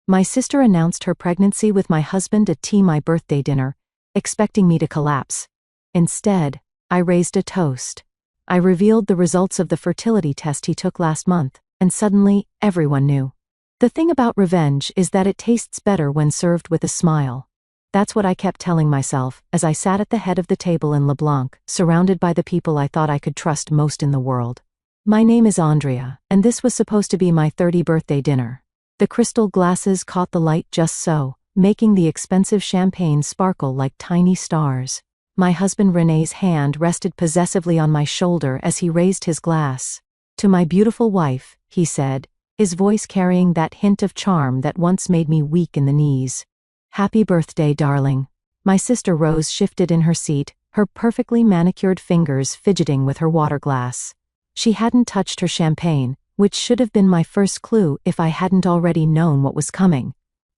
My sister announced her pregnancy with my husband at my birthday dinner, expecting me to collapse. Instead, I raised a toast. I revealed the results of the fertility test he took last month, and suddenly, everyone knew. The thing about revenge is that it tastes better when served with a smile. That's what I kept telling myself as I sat at the head of the table in LeBlanc, surrounded by the people I thought I could trust most in the world. My name is Andrea, and this was supposed to be my 30th birthday dinner. The crystal glasses caught the light just so, making the expensive champagne sparkle like tiny stars. My husband René's hand rested possessively on my shoulder as he raised his glass. "To my beautiful wife," he said, his voice carrying that hint of charm that once made me weak in the knees. "Happy birthday, darling." My sister Rose shifted in her seat, her perfectly manicured fingers fidgeting with her water glass. She hadn't touched her champagne, which should have been my first clue if I hadn't already known what was coming.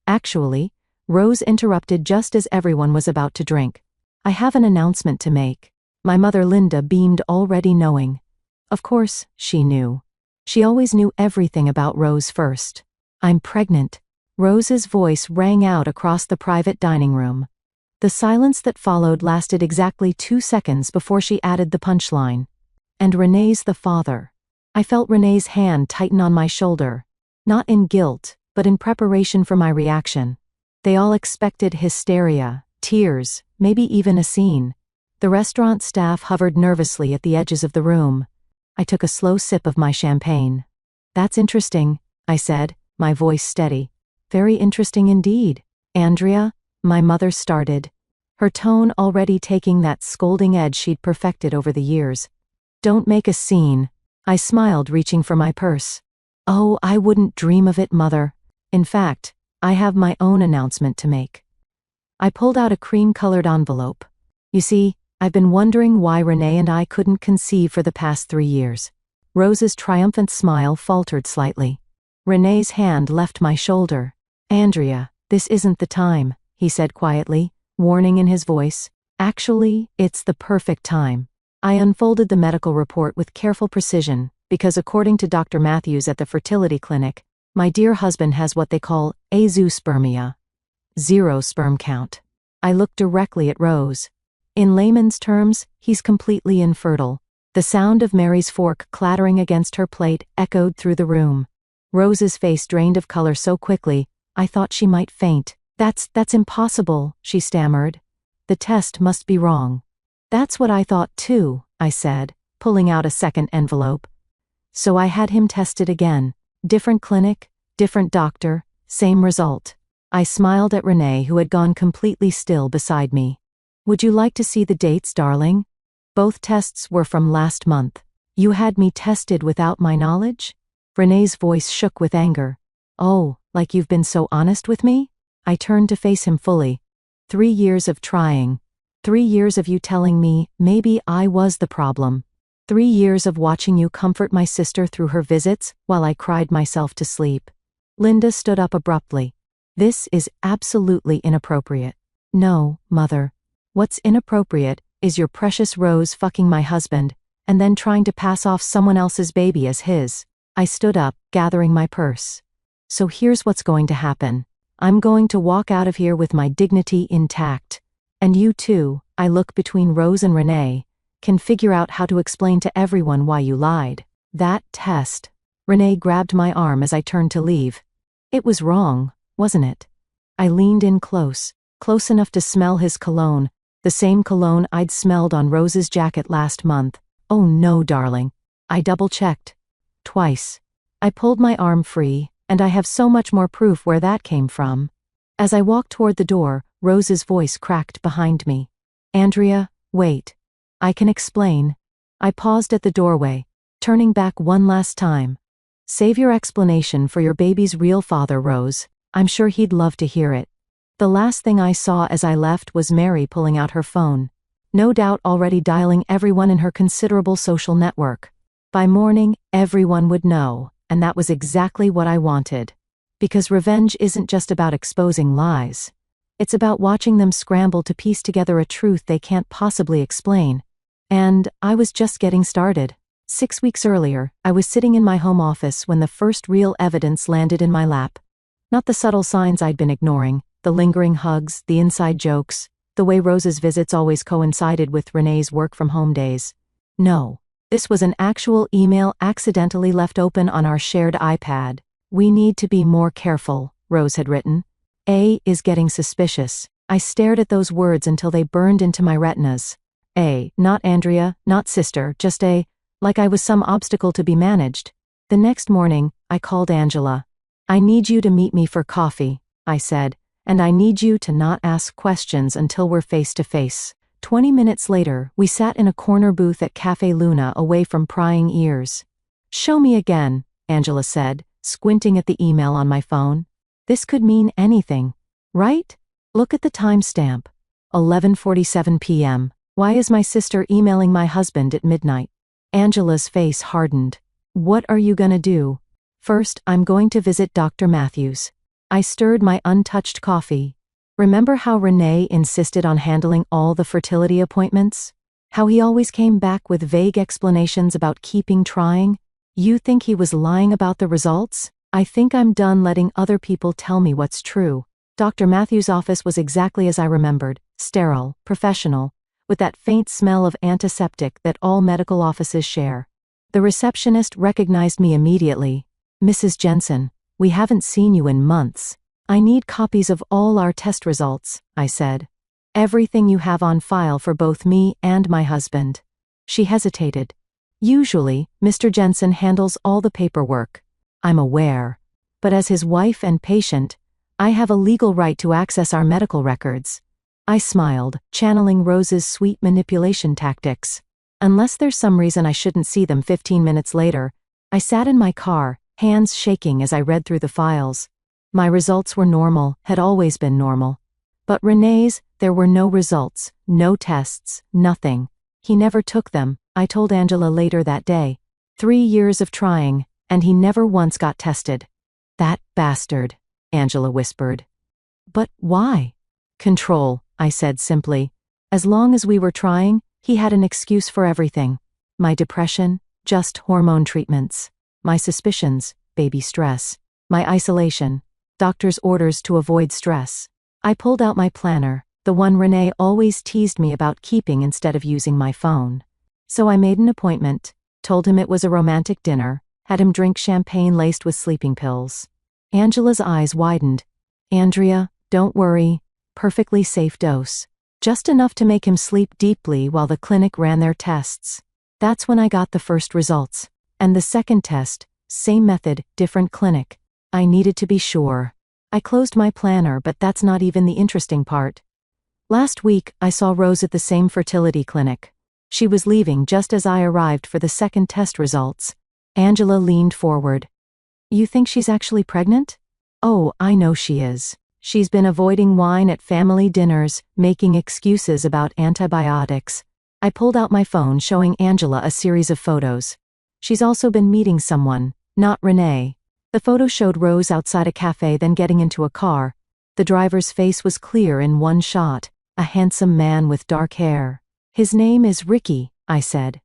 Actually, Rose interrupted just as everyone was about to drink. "I have an announcement to make." My mother Linda beamed, already knowing. Of course, she knew. She always knew everything about Rose first. "I'm pregnant." Rose's voice rang out across the private dining room. The silence that followed lasted exactly 2 seconds before she added the punchline. "And René's the father." I felt René's hand tighten on my shoulder, not in guilt, but in preparation for my reaction. They all expected hysteria, tears, maybe even a scene. The restaurant staff hovered nervously at the edges of the room. I took a slow sip of my champagne. "That's interesting," I said, my voice steady. "Very interesting indeed." "Andrea," my mother started, her tone already taking that scolding edge she'd perfected over the years. "Don't make a scene." I smiled, reaching for my purse. "Oh, I wouldn't dream of it, Mother. In fact, I have my own announcement to make." I pulled out a cream-colored envelope. "You see, I've been wondering why René and I couldn't conceive for the past 3 years. Rose's triumphant smile faltered slightly. René's hand left my shoulder. "Andrea, this isn't the time," he said quietly, warning in his voice. "Actually, it's the perfect time." I unfolded the medical report with careful precision, because according to Dr. Matthews at the fertility clinic, my dear husband has what they call azoospermia. 0 sperm count. I looked directly at Rose. In layman's terms, he's completely infertile. The sound of Mary's fork clattering against her plate echoed through the room. Rose's face drained of color so quickly, I thought she might faint. That's impossible," she stammered. "The test must be wrong." "That's what I thought too," I said, pulling out a second envelope. So I had him tested again. Different clinic, different doctor, same result. I smiled at René, who had gone completely still beside me. "Would you like to see the dates, darling? Both tests were from last month." "You had me tested without my knowledge?" René's voice shook with anger. "Oh, like you've been so honest with me?" I turned to face him fully. 3 years of trying. 3 years of you telling me maybe I was the problem. 3 years of watching you comfort my sister through her visits while I cried myself to sleep. Linda stood up abruptly. "This is absolutely inappropriate." "No, Mother. What's inappropriate is your precious Rose fucking my husband, and then trying to pass off someone else's baby as his." I stood up, gathering my purse. "So here's what's going to happen. I'm going to walk out of here with my dignity intact. And you too," I look between Rose and René, "can figure out how to explain to everyone why you lied. That test." René grabbed my arm as I turned to leave. "It was wrong, wasn't it?" I leaned in close enough to smell his cologne, the same cologne I'd smelled on Rose's jacket last month. "Oh no, darling." I double-checked. Twice. I pulled my arm free, and I have so much more proof where that came from. As I walked toward the door, Rose's voice cracked behind me. "Andrea, wait. I can explain." I paused at the doorway, turning back one last time. "Save your explanation for your baby's real father, Rose. I'm sure he'd love to hear it." The last thing I saw as I left was Mary pulling out her phone. No doubt already dialing everyone in her considerable social network. By morning, everyone would know, and that was exactly what I wanted. Because revenge isn't just about exposing lies. It's about watching them scramble to piece together a truth they can't possibly explain. And I was just getting started. 6 weeks earlier, I was sitting in my home office when the first real evidence landed in my lap. Not the subtle signs I'd been ignoring, the lingering hugs, the inside jokes, the way Rose's visits always coincided with Renee's work-from-home days. No. This was an actual email accidentally left open on our shared iPad. "We need to be more careful," Rose had written. "A is getting suspicious." I stared at those words until they burned into my retinas. A, not Andrea, not sister, just A, like I was some obstacle to be managed. The next morning, I called Angela. "I need you to meet me for coffee," I said, "and I need you to not ask questions until we're face to face." 20 minutes later, we sat in a corner booth at Cafe Luna away from prying ears. "Show me again," Angela said, squinting at the email on my phone. This could mean anything, right? Look at the timestamp. 11:47 p.m. Why is my sister emailing my husband at midnight? Angela's face hardened. "What are you gonna do?" "First, I'm going to visit Dr. Matthews." I stirred my untouched coffee. Remember how Renee insisted on handling all the fertility appointments? How he always came back with vague explanations about keeping trying? You think he was lying about the results? I think I'm done letting other people tell me what's true. Dr. Matthews' office was exactly as I remembered, sterile, professional, with that faint smell of antiseptic that all medical offices share. The receptionist recognized me immediately. "Mrs. Jensen, we haven't seen you in months. I need copies of all our test results," I said. "Everything you have on file for both me and my husband." She hesitated. "Usually, Mr. Jensen handles all the paperwork." "I'm aware. But as his wife and patient, I have a legal right to access our medical records." I smiled, channeling Rose's sweet manipulation tactics. Unless there's some reason I shouldn't see them 15 minutes later, I sat in my car, hands shaking as I read through the files. My results were normal, had always been normal. But Renee's, there were no results, no tests, nothing. He never took them, I told Angela later that day. 3 years of trying, and he never once got tested. "That bastard," Angela whispered. "But why?" "Control," I said simply. As long as we were trying, he had an excuse for everything. My depression, just hormone treatments. My suspicions, baby stress. My isolation, doctor's orders to avoid stress. I pulled out my planner, the one Renee always teased me about keeping instead of using my phone. So I made an appointment, told him it was a romantic dinner, had him drink champagne laced with sleeping pills. Angela's eyes widened. "Andrea, don't worry, perfectly safe dose. Just enough to make him sleep deeply while the clinic ran their tests." That's when I got the first results. And the second test, same method, different clinic. I needed to be sure. I closed my planner, but that's not even the interesting part. Last week, I saw Rose at the same fertility clinic. She was leaving just as I arrived for the second test results. Angela leaned forward. "You think she's actually pregnant?" "Oh, I know she is. She's been avoiding wine at family dinners, making excuses about antibiotics." I pulled out my phone showing Angela a series of photos. "She's also been meeting someone, not Renee." The photo showed Rose outside a cafe, then getting into a car. The driver's face was clear in one shot, a handsome man with dark hair. "His name is Ricky," I said.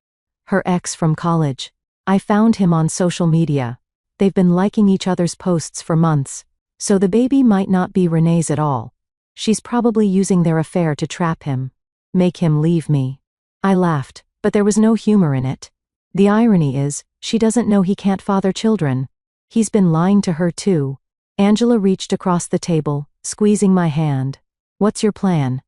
"Her ex from college. I found him on social media. They've been liking each other's posts for months. So the baby might not be Renee's at all. She's probably using their affair to trap him. Make him leave me." I laughed, but there was no humor in it. The irony is, she doesn't know he can't father children. He's been lying to her too. Angela reached across the table, squeezing my hand. "What's your plan?"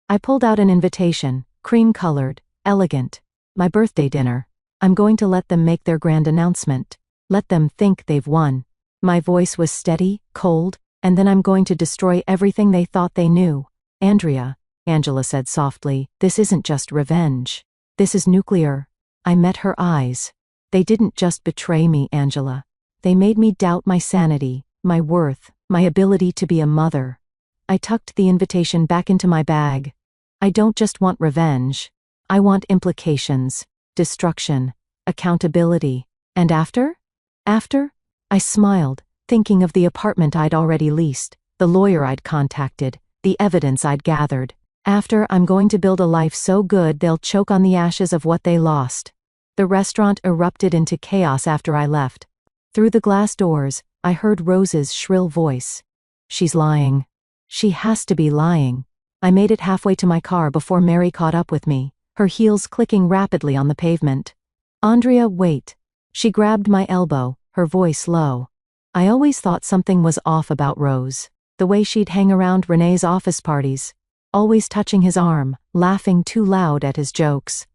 I pulled out an invitation, cream-colored, elegant. "My birthday dinner. I'm going to let them make their grand announcement. Let them think they've won." My voice was steady, cold, "and then I'm going to destroy everything they thought they knew." "Andrea," Angela said softly, "this isn't just revenge. This is nuclear." I met her eyes. "They didn't just betray me, Angela. They made me doubt my sanity, my worth, my ability to be a mother." I tucked the invitation back into my bag. "I don't just want revenge. I want implications, destruction, accountability. And after?" "After?" I smiled, thinking of the apartment I'd already leased, the lawyer I'd contacted, the evidence I'd gathered. "After, I'm going to build a life so good they'll choke on the ashes of what they lost." The restaurant erupted into chaos after I left. Through the glass doors, I heard Rose's shrill voice. She's lying. She has to be lying. I made it halfway to my car before Mary caught up with me, her heels clicking rapidly on the pavement. Andrea, wait. She grabbed my elbow, her voice low. I always thought something was off about Rose. The way she'd hang around Renee's office parties. Always touching his arm, laughing too loud at his jokes.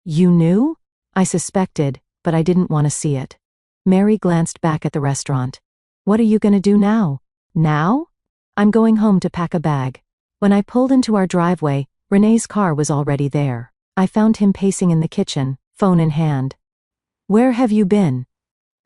You knew? I suspected, but I didn't want to see it. Mary glanced back at the restaurant. What are you gonna do now? Now? I'm going home to pack a bag. When I pulled into our driveway, Renee's car was already there. I found him pacing in the kitchen, phone in hand. Where have you been?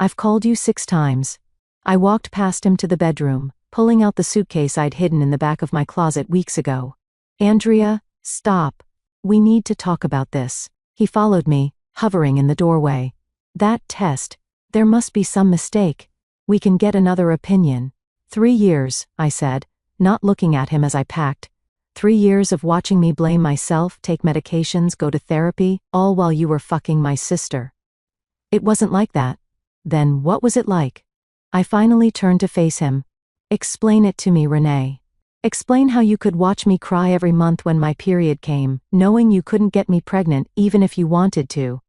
I've called you 6 times. I walked past him to the bedroom, pulling out the suitcase I'd hidden in the back of my closet weeks ago. Andrea, stop. We need to talk about this. He followed me, hovering in the doorway. That test. There must be some mistake. We can get another opinion. 3 years, I said, not looking at him as I packed. 3 years of watching me blame myself, take medications, go to therapy, all while you were fucking my sister. It wasn't like that. Then what was it like? I finally turned to face him. Explain it to me, Renee. Explain how you could watch me cry every month when my period came, knowing you couldn't get me pregnant even if you wanted to.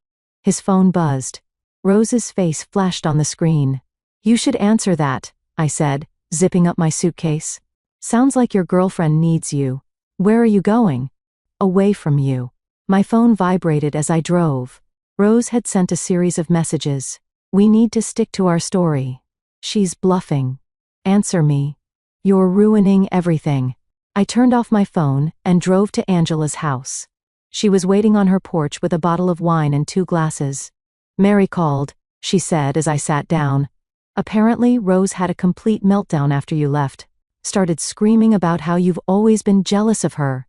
His phone buzzed. Rose's face flashed on the screen. You should answer that, I said, zipping up my suitcase. Sounds like your girlfriend needs you. Where are you going? Away from you. My phone vibrated as I drove. Rose had sent a series of messages. We need to stick to our story. She's bluffing. Answer me. You're ruining everything. I turned off my phone and drove to Angela's house. She was waiting on her porch with a bottle of wine and 2 glasses. Mary called, she said as I sat down. Apparently, Rose had a complete meltdown after you left. Started screaming about how you've always been jealous of her.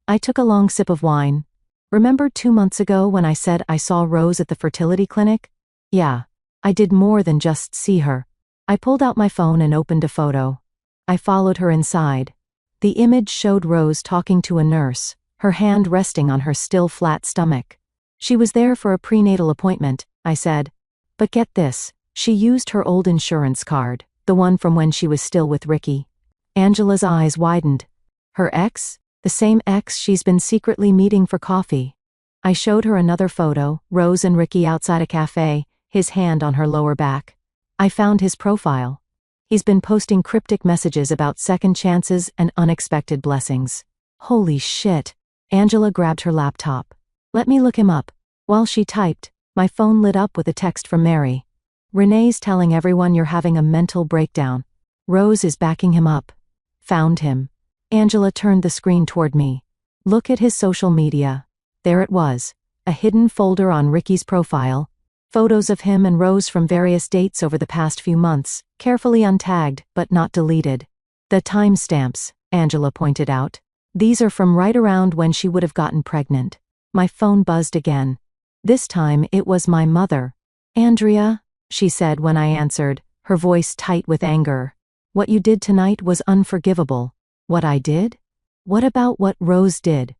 I took a long sip of wine. Remember 2 months ago when I said I saw Rose at the fertility clinic? Yeah, I did more than just see her. I pulled out my phone and opened a photo. I followed her inside. The image showed Rose talking to a nurse, her hand resting on her still flat stomach. She was there for a prenatal appointment, I said. But get this, she used her old insurance card, the one from when she was still with Ricky. Angela's eyes widened. Her ex? The same ex she's been secretly meeting for coffee. I showed her another photo, Rose and Ricky outside a cafe, his hand on her lower back. I found his profile. He's been posting cryptic messages about second chances and unexpected blessings. Holy shit. Angela grabbed her laptop. Let me look him up. While she typed, my phone lit up with a text from Mary. Renee's telling everyone you're having a mental breakdown. Rose is backing him up. Found him. Angela turned the screen toward me. Look at his social media. There it was. A hidden folder on Ricky's profile. Photos of him and Rose from various dates over the past few months, carefully untagged, but not deleted. The timestamps, Angela pointed out. These are from right around when she would have gotten pregnant. My phone buzzed again. This time it was my mother. Andrea, she said when I answered, her voice tight with anger. What you did tonight was unforgivable. What I did? What about what Rose did?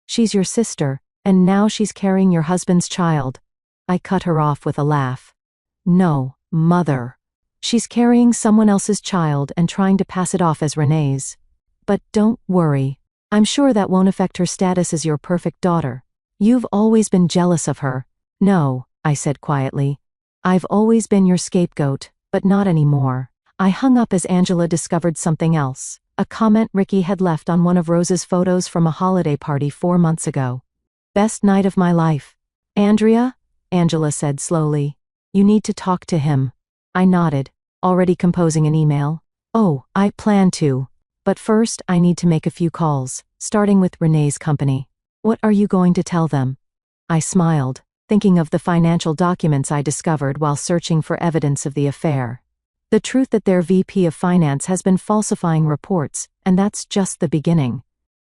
She's your sister, and now she's carrying your husband's child. I cut her off with a laugh. No, mother. She's carrying someone else's child and trying to pass it off as Renee's. But don't worry. I'm sure that won't affect her status as your perfect daughter. You've always been jealous of her. No, I said quietly. I've always been your scapegoat, but not anymore. I hung up as Angela discovered something else. A comment Ricky had left on one of Rose's photos from a holiday party 4 months ago. Best night of my life. Andrea? Angela said slowly. You need to talk to him. I nodded, already composing an email. Oh, I plan to. But first I need to make a few calls, starting with Renee's company. What are you going to tell them? I smiled, thinking of the financial documents I discovered while searching for evidence of the affair. The truth that their VP of finance has been falsifying reports, and that's just the beginning.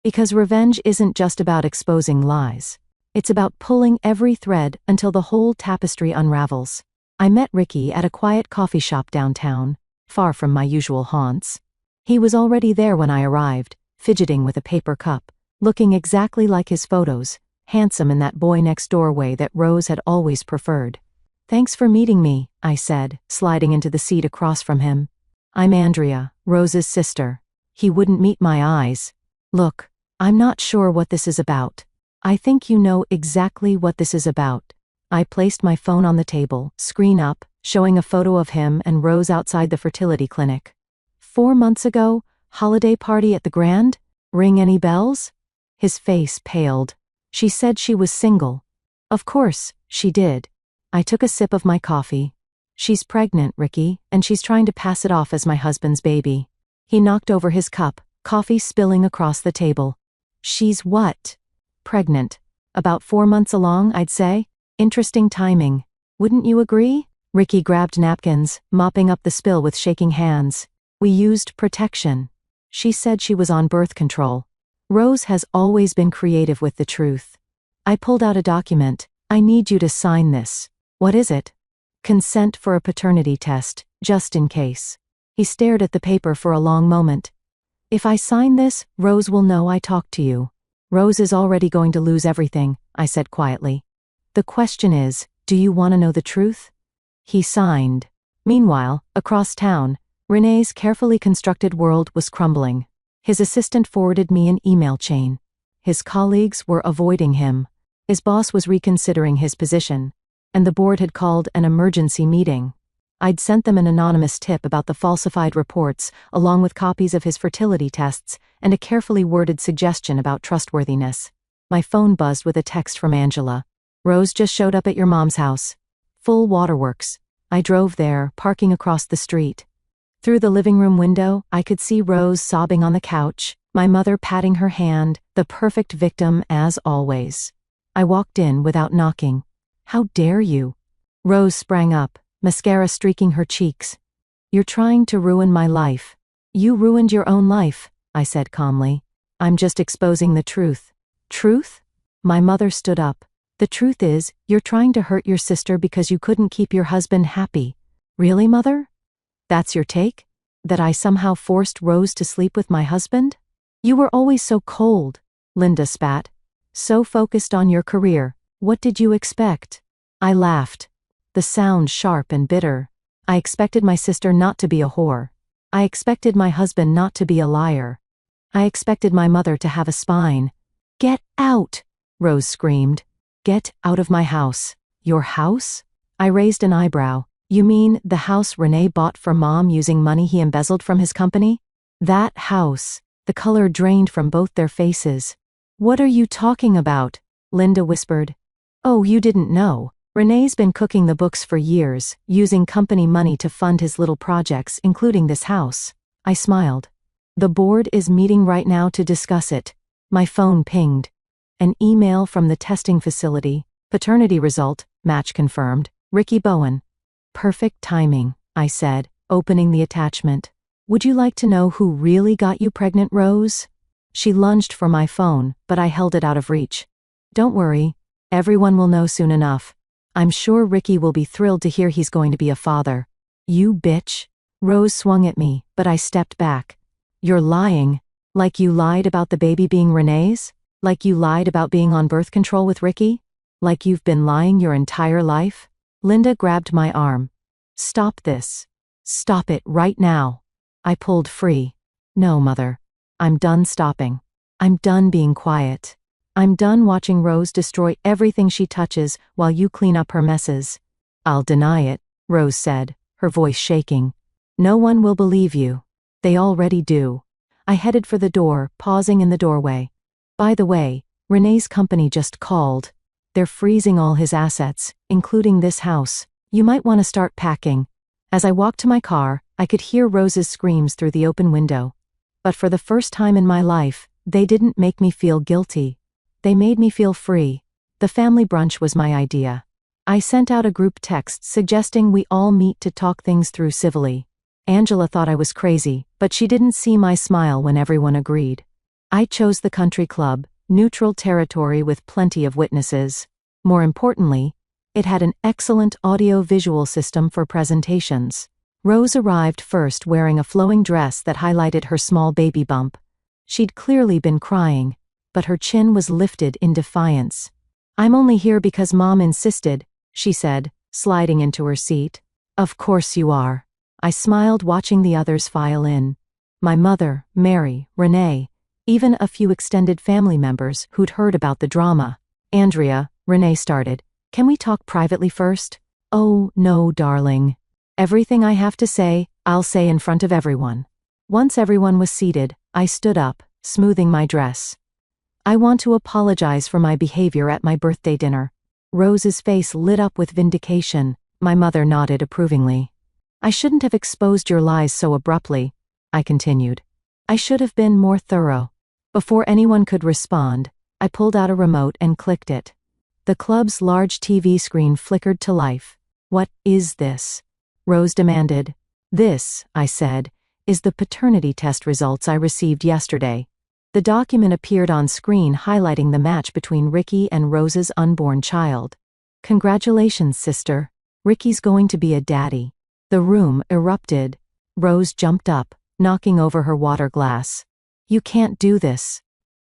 Because revenge isn't just about exposing lies. It's about pulling every thread until the whole tapestry unravels. I met Ricky at a quiet coffee shop downtown, far from my usual haunts. He was already there when I arrived, fidgeting with a paper cup, looking exactly like his photos, handsome in that boy next door way that Rose had always preferred. Thanks for meeting me, I said, sliding into the seat across from him. I'm Andrea, Rose's sister. He wouldn't meet my eyes. Look, I'm not sure what this is about. I think you know exactly what this is about. I placed my phone on the table, screen up, showing a photo of him and Rose outside the fertility clinic. 4 months ago, holiday party at the Grand? Ring any bells? His face paled. She said she was single. Of course, she did. I took a sip of my coffee. She's pregnant, Ricky, and she's trying to pass it off as my husband's baby. He knocked over his cup, coffee spilling across the table. She's what? Pregnant. About 4 months along, I'd say. Interesting timing. Wouldn't you agree? Ricky grabbed napkins, mopping up the spill with shaking hands. We used protection. She said she was on birth control. Rose has always been creative with the truth. I pulled out a document. I need you to sign this. What is it? Consent for a paternity test, just in case. He stared at the paper for a long moment. If I sign this, Rose will know I talked to you. Rose is already going to lose everything, I said quietly. The question is, do you want to know the truth? He signed. Meanwhile, across town, Renee's carefully constructed world was crumbling. His assistant forwarded me an email chain. His colleagues were avoiding him. His boss was reconsidering his position, and the board had called an emergency meeting. I'd sent them an anonymous tip about the falsified reports, along with copies of his fertility tests and a carefully worded suggestion about trustworthiness. My phone buzzed with a text from Angela. Rose just showed up at your mom's house. Full waterworks. I drove there, parking across the street. Through the living room window, I could see Rose sobbing on the couch, my mother patting her hand, the perfect victim as always. I walked in without knocking. How dare you? Rose sprang up, mascara streaking her cheeks. You're trying to ruin my life. You ruined your own life, I said calmly. I'm just exposing the truth. Truth? My mother stood up. The truth is, you're trying to hurt your sister because you couldn't keep your husband happy. Really, Mother? That's your take? That I somehow forced Rose to sleep with my husband? You were always so cold, Linda spat. So focused on your career. What did you expect? I laughed. The sound sharp and bitter. I expected my sister not to be a whore. I expected my husband not to be a liar. I expected my mother to have a spine. Get out! Rose screamed. Get out of my house. Your house? I raised an eyebrow. You mean the house Renee bought for Mom using money he embezzled from his company? That house. The color drained from both their faces. What are you talking about? Linda whispered. Oh, you didn't know. Renee's been cooking the books for years, using company money to fund his little projects, including this house. I smiled. The board is meeting right now to discuss it. My phone pinged. An email from the testing facility. Paternity result, match confirmed. Ricky Bowen. Perfect timing, I said, opening the attachment. Would you like to know who really got you pregnant, Rose? She lunged for my phone, but I held it out of reach. Don't worry. Everyone will know soon enough. I'm sure Ricky will be thrilled to hear he's going to be a father. You bitch. Rose swung at me, but I stepped back. You're lying. Like you lied about the baby being Renee's? Like you lied about being on birth control with Ricky? Like you've been lying your entire life? Linda grabbed my arm. Stop this. Stop it right now. I pulled free. No, Mother. I'm done stopping. I'm done being quiet. I'm done watching Rose destroy everything she touches while you clean up her messes. I'll deny it, Rose said, her voice shaking. No one will believe you. They already do. I headed for the door, pausing in the doorway. By the way, Renee's company just called. They're freezing all his assets, including this house. You might want to start packing. As I walked to my car, I could hear Rose's screams through the open window. But for the first time in my life, they didn't make me feel guilty. They made me feel free. The family brunch was my idea. I sent out a group text suggesting we all meet to talk things through civilly. Angela thought I was crazy, but she didn't see my smile when everyone agreed. I chose the country club, neutral territory with plenty of witnesses. More importantly, it had an excellent audio-visual system for presentations. Rose arrived first wearing a flowing dress that highlighted her small baby bump. She'd clearly been crying, but her chin was lifted in defiance. I'm only here because Mom insisted, she said, sliding into her seat. Of course you are. I smiled watching the others file in. My mother, Mary, Renee, even a few extended family members who'd heard about the drama. Andrea, Renee started, can we talk privately first? Oh, no, darling. Everything I have to say, I'll say in front of everyone. Once everyone was seated, I stood up, smoothing my dress. I want to apologize for my behavior at my birthday dinner. Rose's face lit up with vindication. My mother nodded approvingly. I shouldn't have exposed your lies so abruptly, I continued. I should have been more thorough. Before anyone could respond, I pulled out a remote and clicked it. The club's large TV screen flickered to life. What is this? Rose demanded. This, I said, is the paternity test results I received yesterday. The document appeared on screen highlighting the match between Ricky and Rose's unborn child. Congratulations, sister. Ricky's going to be a daddy. The room erupted. Rose jumped up, knocking over her water glass. You can't do this.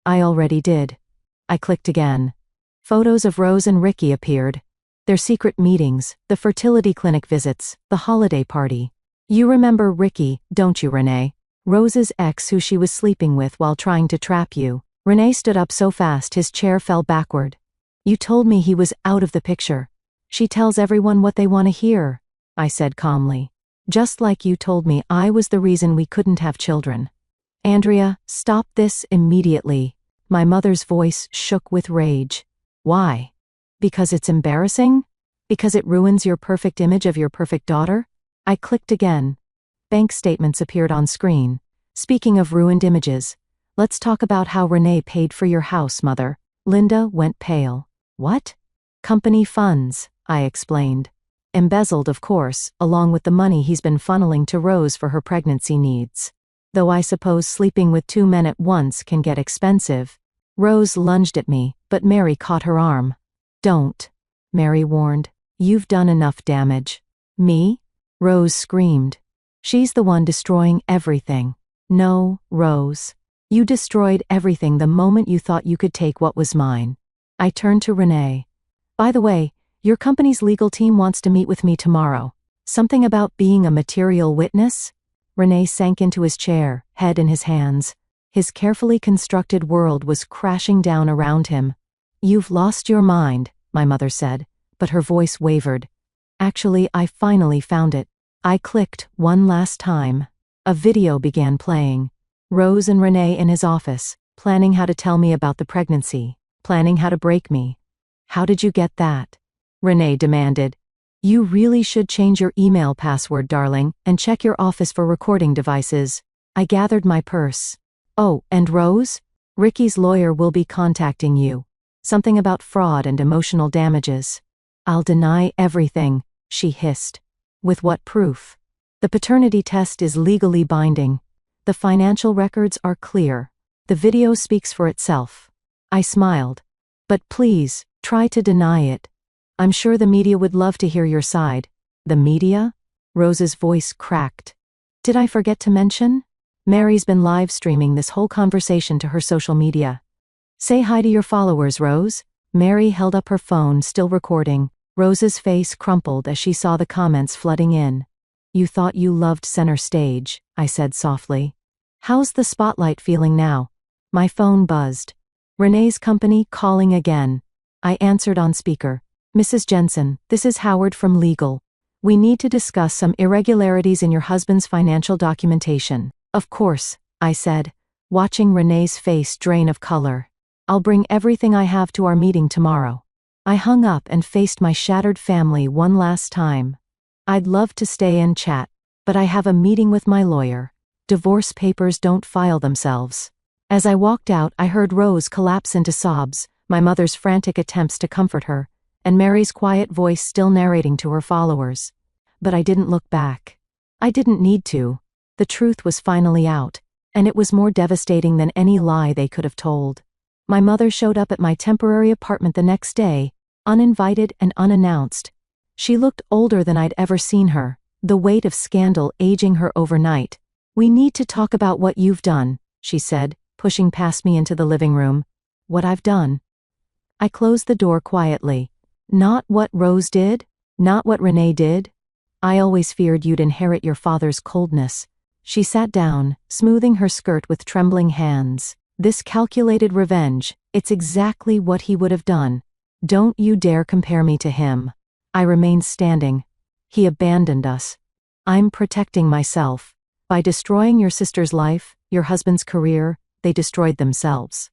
I already did. I clicked again. Photos of Rose and Ricky appeared. Their secret meetings, the fertility clinic visits, the holiday party. You remember Ricky, don't you, Renee? Rose's ex who she was sleeping with while trying to trap you. Renee stood up so fast his chair fell backward. You told me he was out of the picture. She tells everyone what they want to hear, I said calmly. Just like you told me I was the reason we couldn't have children. Andrea, stop this immediately. My mother's voice shook with rage. Why? Because it's embarrassing? Because it ruins your perfect image of your perfect daughter? I clicked again. Bank statements appeared on screen. Speaking of ruined images, let's talk about how Renee paid for your house, Mother. Linda went pale. What? Company funds, I explained. Embezzled, of course, along with the money he's been funneling to Rose for her pregnancy needs. Though I suppose sleeping with 2 men at once can get expensive. Rose lunged at me, but Mary caught her arm. Don't, Mary warned. You've done enough damage. Me? Rose screamed. She's the one destroying everything. No, Rose. You destroyed everything the moment you thought you could take what was mine. I turned to Renee. By the way, your company's legal team wants to meet with me tomorrow. Something about being a material witness? Renee sank into his chair, head in his hands. His carefully constructed world was crashing down around him. You've lost your mind, my mother said, but her voice wavered. Actually, I finally found it. I clicked one last time. A video began playing. Rose and Renee in his office, planning how to tell me about the pregnancy, planning how to break me. How did you get that? Renee demanded. You really should change your email password, darling, and check your office for recording devices. I gathered my purse. Oh, and Rose? Ricky's lawyer will be contacting you. Something about fraud and emotional damages. I'll deny everything, she hissed. With what proof? The paternity test is legally binding. The financial records are clear. The video speaks for itself. I smiled. But please, try to deny it. I'm sure the media would love to hear your side. The media? Rose's voice cracked. Did I forget to mention? Mary's been live streaming this whole conversation to her social media. Say hi to your followers, Rose. Mary held up her phone, still recording. Rose's face crumpled as she saw the comments flooding in. You thought you loved center stage, I said softly. How's the spotlight feeling now? My phone buzzed. Renee's company calling again. I answered on speaker. Mrs. Jensen, this is Howard from legal. We need to discuss some irregularities in your husband's financial documentation. Of course, I said, watching Renee's face drain of color. I'll bring everything I have to our meeting tomorrow. I hung up and faced my shattered family one last time. I'd love to stay and chat, but I have a meeting with my lawyer. Divorce papers don't file themselves. As I walked out, I heard Rose collapse into sobs, my mother's frantic attempts to comfort her, and Mary's quiet voice still narrating to her followers. But I didn't look back. I didn't need to. The truth was finally out, and it was more devastating than any lie they could have told. My mother showed up at my temporary apartment the next day, uninvited and unannounced. She looked older than I'd ever seen her, the weight of scandal aging her overnight. We need to talk about what you've done, she said, pushing past me into the living room. What I've done? I closed the door quietly. Not what Rose did? Not what Renee did? I always feared you'd inherit your father's coldness. She sat down, smoothing her skirt with trembling hands. This calculated revenge, it's exactly what he would have done. Don't you dare compare me to him. I remained standing. He abandoned us. I'm protecting myself. By destroying your sister's life, your husband's career, they destroyed themselves.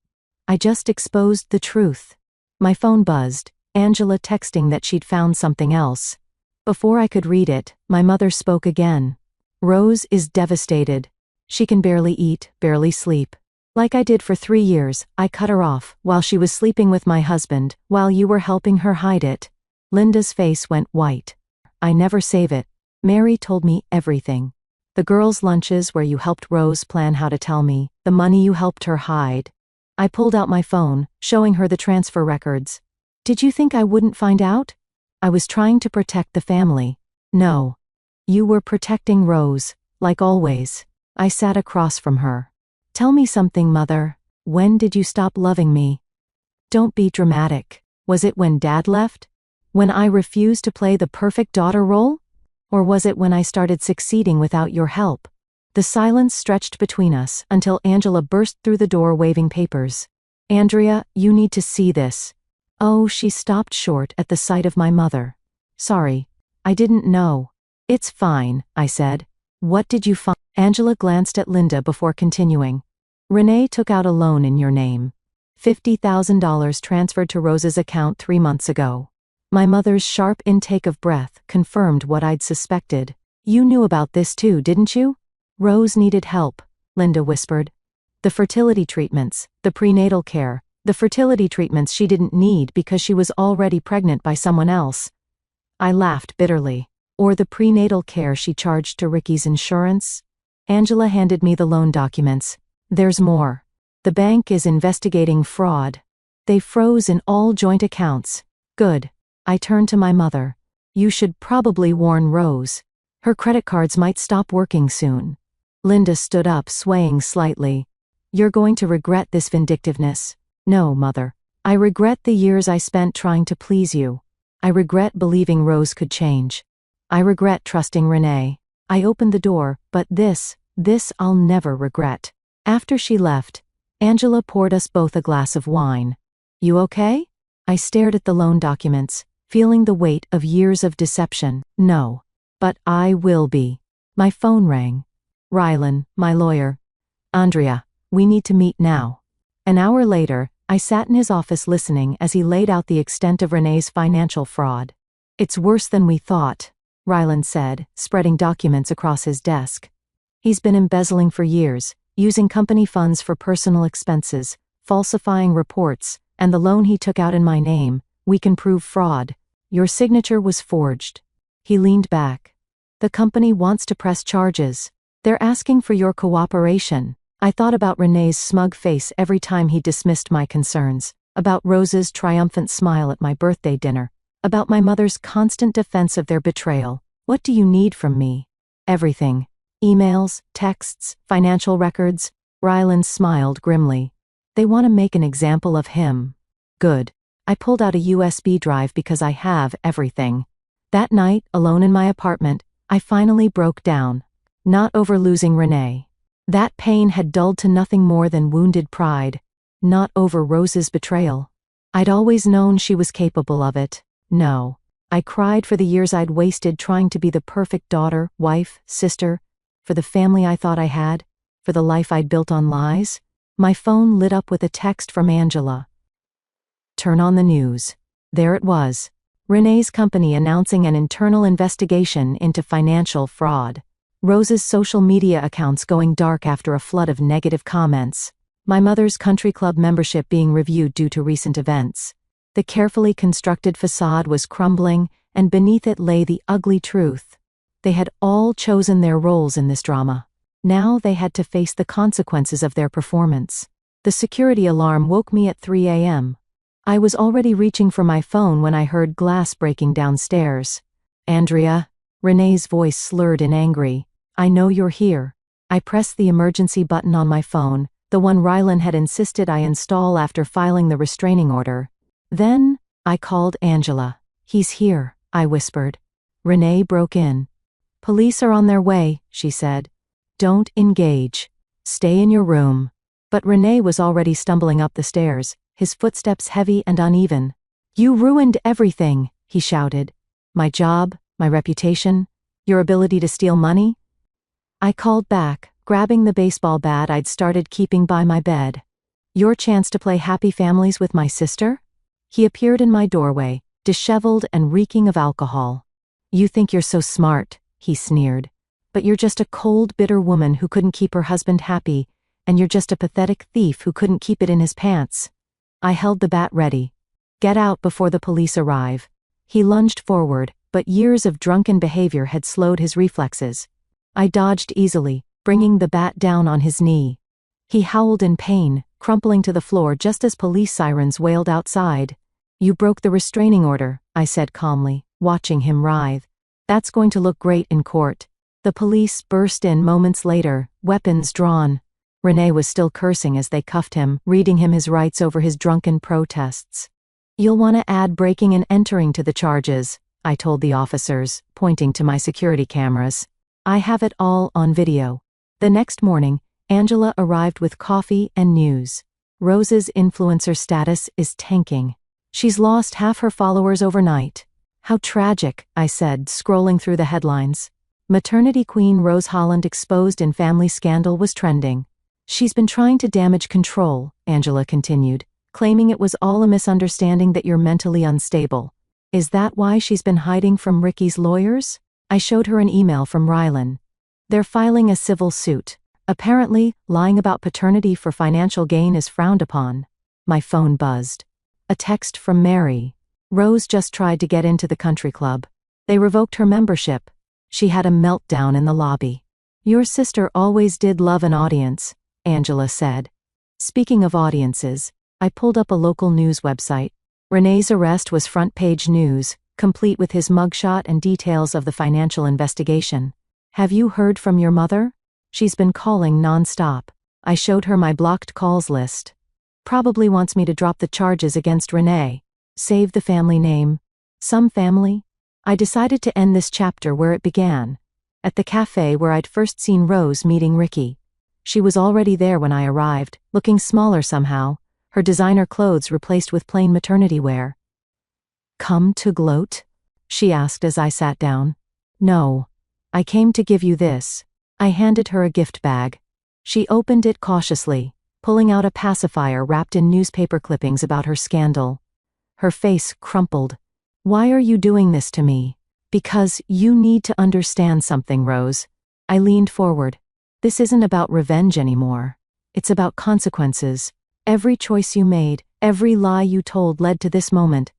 I just exposed the truth. My phone buzzed, Angela texting that she'd found something else. Before I could read it, my mother spoke again. Rose is devastated. She can barely eat, barely sleep. Like I did for 3 years, I cut her off while she was sleeping with my husband, while you were helping her hide it. Linda's face went white. I never save it. Mary told me everything. The girls' lunches where you helped Rose plan how to tell me, the money you helped her hide. I pulled out my phone, showing her the transfer records. Did you think I wouldn't find out? I was trying to protect the family. No. You were protecting Rose, like always. I sat across from her. Tell me something, Mother. When did you stop loving me? Don't be dramatic. Was it when Dad left? When I refused to play the perfect daughter role? Or was it when I started succeeding without your help? The silence stretched between us until Angela burst through the door waving papers. Andrea, you need to see this. Oh, she stopped short at the sight of my mother. Sorry. I didn't know. It's fine, I said. What did you find? Angela glanced at Linda before continuing. Renee took out a loan in your name. $50,000 transferred to Rose's account 3 months ago. My mother's sharp intake of breath confirmed what I'd suspected. You knew about this too, didn't you? Rose needed help, Linda whispered. The fertility treatments, the prenatal care, the fertility treatments she didn't need because she was already pregnant by someone else. I laughed bitterly. Or the prenatal care she charged to Ricky's insurance? Angela handed me the loan documents. There's more. The bank is investigating fraud. They froze in all joint accounts. Good. I turned to my mother. You should probably warn Rose. Her credit cards might stop working soon. Linda stood up, swaying slightly. You're going to regret this vindictiveness. No, Mother. I regret the years I spent trying to please you. I regret believing Rose could change. I regret trusting Renee. I opened the door, but this I'll never regret. After she left, Angela poured us both a glass of wine. You okay? I stared at the loan documents, feeling the weight of years of deception. No. But I will be. My phone rang. Rylan, my lawyer. Andrea, we need to meet now. An hour later, I sat in his office listening as he laid out the extent of Renee's financial fraud. It's worse than we thought, Rylan said, spreading documents across his desk. He's been embezzling for years, using company funds for personal expenses, falsifying reports, and the loan he took out in my name. We can prove fraud. Your signature was forged. He leaned back. The company wants to press charges. They're asking for your cooperation. I thought about Renee's smug face every time he dismissed my concerns, about Rose's triumphant smile at my birthday dinner, about my mother's constant defense of their betrayal. What do you need from me? Everything. Emails, texts, financial records. Rylan smiled grimly. They want to make an example of him. Good. I pulled out a USB drive because I have everything. That night, alone in my apartment, I finally broke down. Not over losing Renee. That pain had dulled to nothing more than wounded pride. Not over Rose's betrayal. I'd always known she was capable of it. No. I cried for the years I'd wasted trying to be the perfect daughter, wife, sister, for the family I thought I had, for the life I'd built on lies. My phone lit up with a text from Angela. Turn on the news. There it was. Renee's company announcing an internal investigation into financial fraud. Rose's social media accounts going dark after a flood of negative comments. My mother's country club membership being reviewed due to recent events. The carefully constructed facade was crumbling, and beneath it lay the ugly truth. They had all chosen their roles in this drama. Now they had to face the consequences of their performance. The security alarm woke me at 3 a.m. I was already reaching for my phone when I heard glass breaking downstairs. Andrea, Renee's voice slurred in angry. I know you're here. I pressed the emergency button on my phone, the one Rylan had insisted I install after filing the restraining order. Then, I called Angela. He's here, I whispered. Renee broke in. Police are on their way, she said. Don't engage. Stay in your room. But Renee was already stumbling up the stairs, his footsteps heavy and uneven. You ruined everything, he shouted. My job, my reputation, your ability to steal money? I called back, grabbing the baseball bat I'd started keeping by my bed. Your chance to play happy families with my sister? He appeared in my doorway, disheveled and reeking of alcohol. You think you're so smart, he sneered. But you're just a cold, bitter woman who couldn't keep her husband happy, and you're just a pathetic thief who couldn't keep it in his pants. I held the bat ready. Get out before the police arrive. He lunged forward, but years of drunken behavior had slowed his reflexes. I dodged easily, bringing the bat down on his knee. He howled in pain, crumpling to the floor just as police sirens wailed outside. You broke the restraining order, I said calmly, watching him writhe. That's going to look great in court. The police burst in moments later, weapons drawn. Renee was still cursing as they cuffed him, reading him his rights over his drunken protests. You'll want to add breaking and entering to the charges, I told the officers, pointing to my security cameras. I have it all on video. The next morning, Angela arrived with coffee and news. Rose's influencer status is tanking. She's lost half her followers overnight. How tragic, I said, scrolling through the headlines. Maternity queen Rose Holland exposed in family scandal was trending. She's been trying to damage control, Angela continued, claiming it was all a misunderstanding that you're mentally unstable. Is that why she's been hiding from Ricky's lawyers? I showed her an email from Rylan. They're filing a civil suit. Apparently, lying about paternity for financial gain is frowned upon. My phone buzzed. A text from Mary. Rose just tried to get into the country club. They revoked her membership. She had a meltdown in the lobby. Your sister always did love an audience, Angela said. Speaking of audiences, I pulled up a local news website. Renee's arrest was front-page news, complete with his mugshot and details of the financial investigation. Have you heard from your mother? She's been calling non-stop. I showed her my blocked calls list. Probably wants me to drop the charges against Renee. Save the family name. Some family? I decided to end this chapter where it began. At the cafe where I'd first seen Rose meeting Ricky. She was already there when I arrived, looking smaller somehow, her designer clothes replaced with plain maternity wear. Come to gloat? She asked as I sat down. No. I came to give you this. I handed her a gift bag. She opened it cautiously, pulling out a pacifier wrapped in newspaper clippings about her scandal. Her face crumpled. Why are you doing this to me? Because you need to understand something, Rose. I leaned forward. This isn't about revenge anymore. It's about consequences. Every choice you made, every lie you told led to this moment.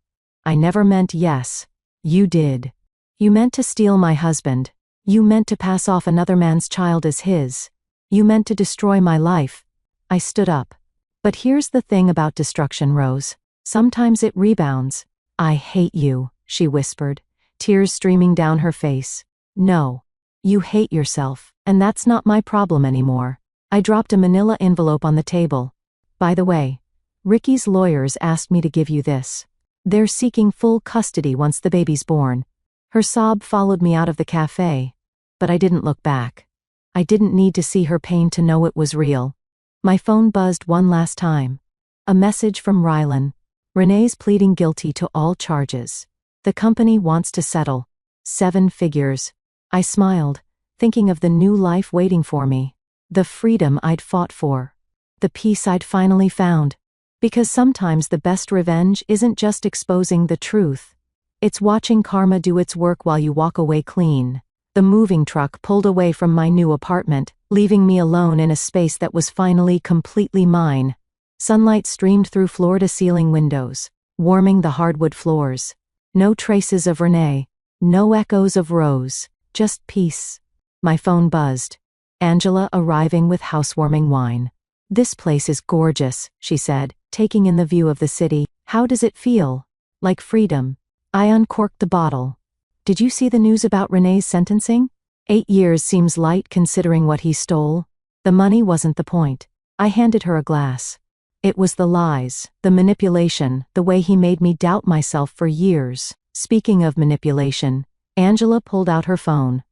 I never meant yes. You did. You meant to steal my husband. You meant to pass off another man's child as his. You meant to destroy my life. I stood up. But here's the thing about destruction, Rose. Sometimes it rebounds. I hate you, she whispered, tears streaming down her face. No. You hate yourself, and that's not my problem anymore. I dropped a manila envelope on the table. By the way, Ricky's lawyers asked me to give you this. They're seeking full custody once the baby's born. Her sob followed me out of the cafe. But I didn't look back. I didn't need to see her pain to know it was real. My phone buzzed one last time. A message from Rylan. Renee's pleading guilty to all charges. The company wants to settle. 7 figures. I smiled, thinking of the new life waiting for me. The freedom I'd fought for. The peace I'd finally found. Because sometimes the best revenge isn't just exposing the truth. It's watching karma do its work while you walk away clean. The moving truck pulled away from my new apartment, leaving me alone in a space that was finally completely mine. Sunlight streamed through floor-to-ceiling windows, warming the hardwood floors. No traces of Renee. No echoes of Rose. Just peace. My phone buzzed. Angela arriving with housewarming wine. This place is gorgeous, she said, taking in the view of the city. How does it feel? Like freedom. I uncorked the bottle. Did you see the news about Renee's sentencing? 8 years seems light considering what he stole. The money wasn't the point. I handed her a glass. It was the lies, the manipulation, the way he made me doubt myself for years. Speaking of manipulation, Angela pulled out her phone.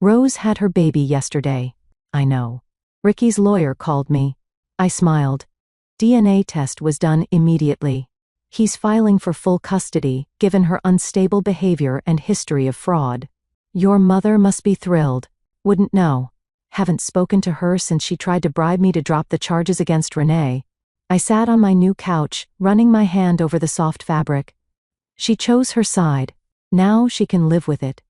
Rose had her baby yesterday. I know. Ricky's lawyer called me. I smiled. DNA test was done immediately. He's filing for full custody, given her unstable behavior and history of fraud. Your mother must be thrilled. Wouldn't know. Haven't spoken to her since she tried to bribe me to drop the charges against Renee. I sat on my new couch, running my hand over the soft fabric. She chose her side. Now she can live with it.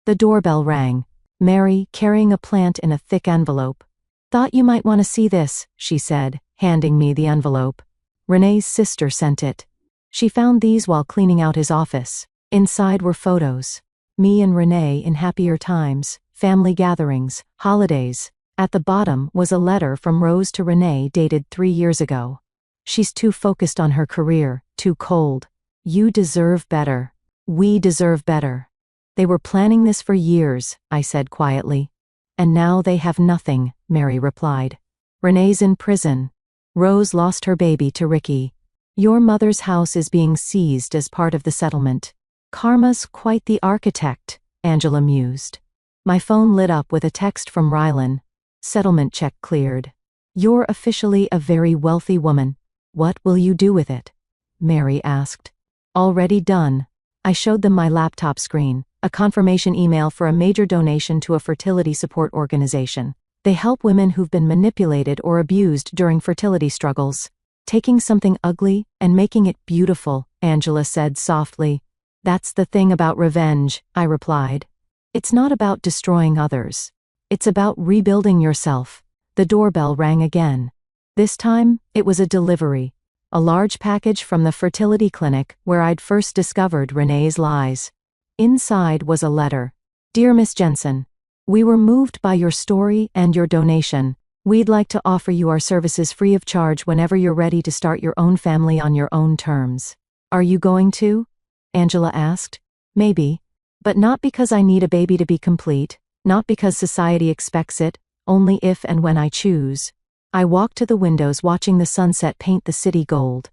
The doorbell rang. Mary, carrying a plant in a thick envelope. Thought you might want to see this, she said, handing me the envelope. Renee's sister sent it. She found these while cleaning out his office. Inside were photos. Me and Renee in happier times, family gatherings, holidays. At the bottom was a letter from Rose to Renee dated 3 years ago. She's too focused on her career, too cold. You deserve better. We deserve better. They were planning this for years, I said quietly. And now they have nothing, Mary replied. Renee's in prison. Rose lost her baby to Ricky. Your mother's house is being seized as part of the settlement. Karma's quite the architect, Angela mused. My phone lit up with a text from Rylan. Settlement check cleared. You're officially a very wealthy woman. What will you do with it? Mary asked. Already done. I showed them my laptop screen, a confirmation email for a major donation to a fertility support organization. They help women who've been manipulated or abused during fertility struggles. Taking something ugly and making it beautiful, Angela said softly. That's the thing about revenge, I replied. It's not about destroying others. It's about rebuilding yourself. The doorbell rang again. This time, it was a delivery. A large package from the fertility clinic where I'd first discovered Renee's lies. Inside was a letter. Dear Miss Jensen, we were moved by your story and your donation. We'd like to offer you our services free of charge whenever you're ready to start your own family on your own terms. Are you going to? Angela asked. Maybe. But not because I need a baby to be complete, not because society expects it, only if and when I choose. I walked to the windows watching the sunset paint the city gold.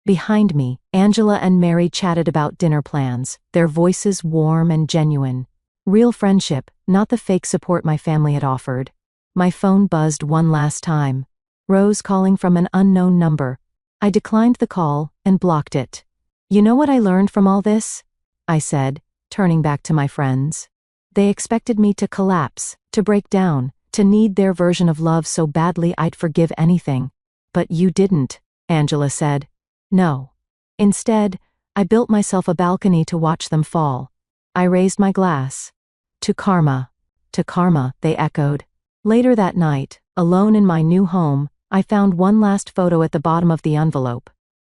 Behind me, Angela and Mary chatted about dinner plans, their voices warm and genuine. Real friendship, not the fake support my family had offered. My phone buzzed one last time. Rose calling from an unknown number. I declined the call and blocked it. You know what I learned from all this? I said, turning back to my friends. They expected me to collapse, to break down, to need their version of love so badly I'd forgive anything. But you didn't, Angela said. No. Instead, I built myself a balcony to watch them fall. I raised my glass. To karma. To karma, they echoed. Later that night, alone in my new home, I found one last photo at the bottom of the envelope.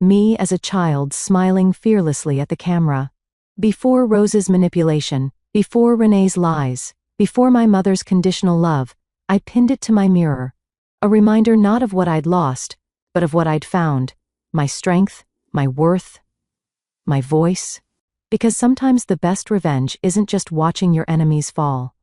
Me as a child smiling fearlessly at the camera. Before Rose's manipulation, before Renee's lies, before my mother's conditional love, I pinned it to my mirror. A reminder not of what I'd lost, but of what I'd found. My strength, my worth, my voice. Because sometimes the best revenge isn't just watching your enemies fall.